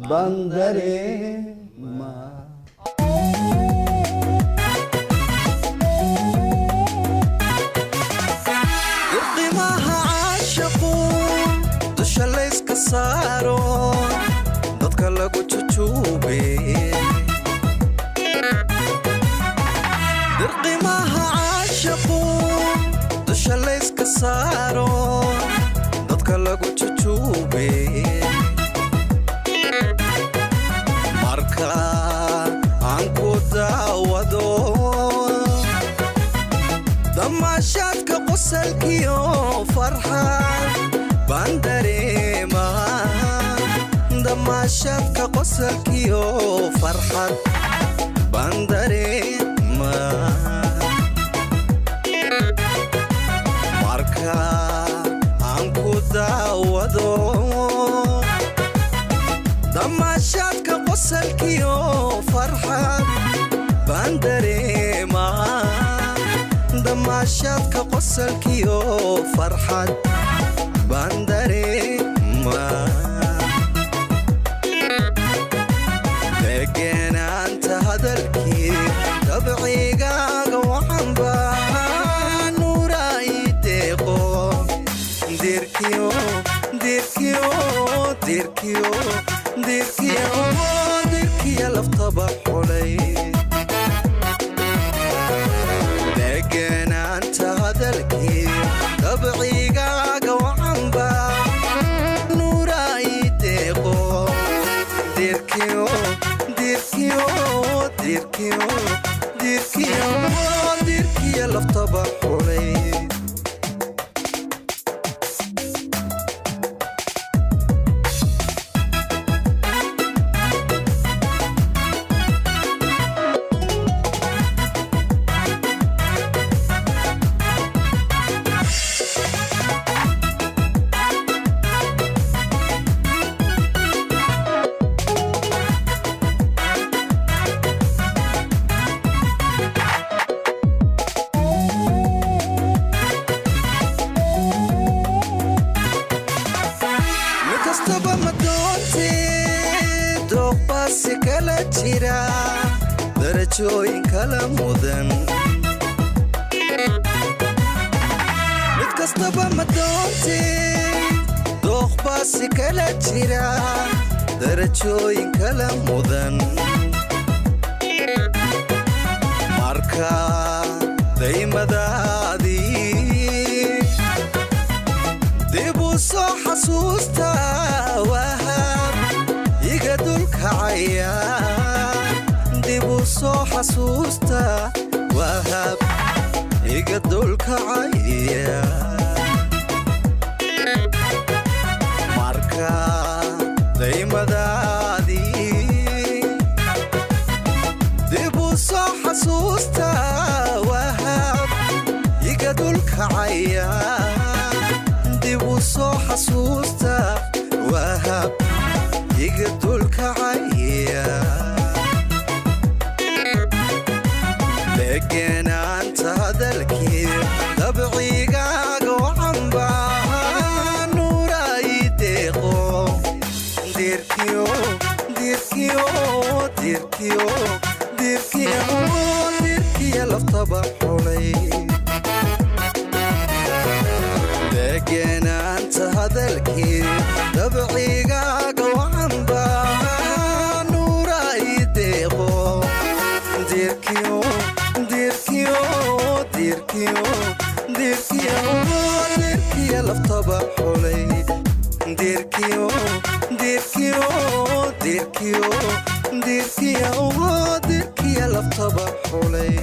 bandareema irqimaha caashaqu dusha layska saaro dadka lagu jujuube irqimaha caashaqu dusha layska saaro dadka lagu jujuube marka aan ku daawado damaashaadka qosalkiyo farxad baan dareemaa damaashaadka qosalkiyo farxad baan dareemaa marka aan ku daawado damaashaadka qosalkiyo farxad baan dareemaa damaashaadka qosalkiyo farxad baan dareemaa degenaanta hadalkii dabcigaaga waxaan baa nuuray deeqo dirkiyo dirkiyo dirkiyo dirkiyo dirkiyo laftaba xulay degenaanta hadalkii dabcigaaga waxaan baa nuuray deeqo dirkiyo dirkiyo dirkiyo dirkiyo dirkiyo laftaba xulay kastaba ma doontee dooqbaasi kala jira darajooyin kala mudan mid kastaba ma doontee dooqbaasi kala jira darajooyin kala mudan marka daymadaadii dib u soo xasuusta wahab iga dulkacaya dib u soo xasuusta wahab iga dulkacaya marka daymadaadii dib u soo xasuusta wahab iga dulkacaya dib u soo xasuusta wahab iga dulkacaya degenaanta hadalkii dabcigaaga waxaan baa nuuray deeqo dirkiyo dirkiyo dirkiyo dirkiyo dirkiyo laftaba xulay degenaanta hadalkii dabcigaaga waxaan baa nuuray deeqo dirkiyo dirkiyo dirkiyo dirkiyo dirkiyo laftaba xulay dirkiyo dirkiyo dirkiyo dirkiyo dirkiyo laftaba xulay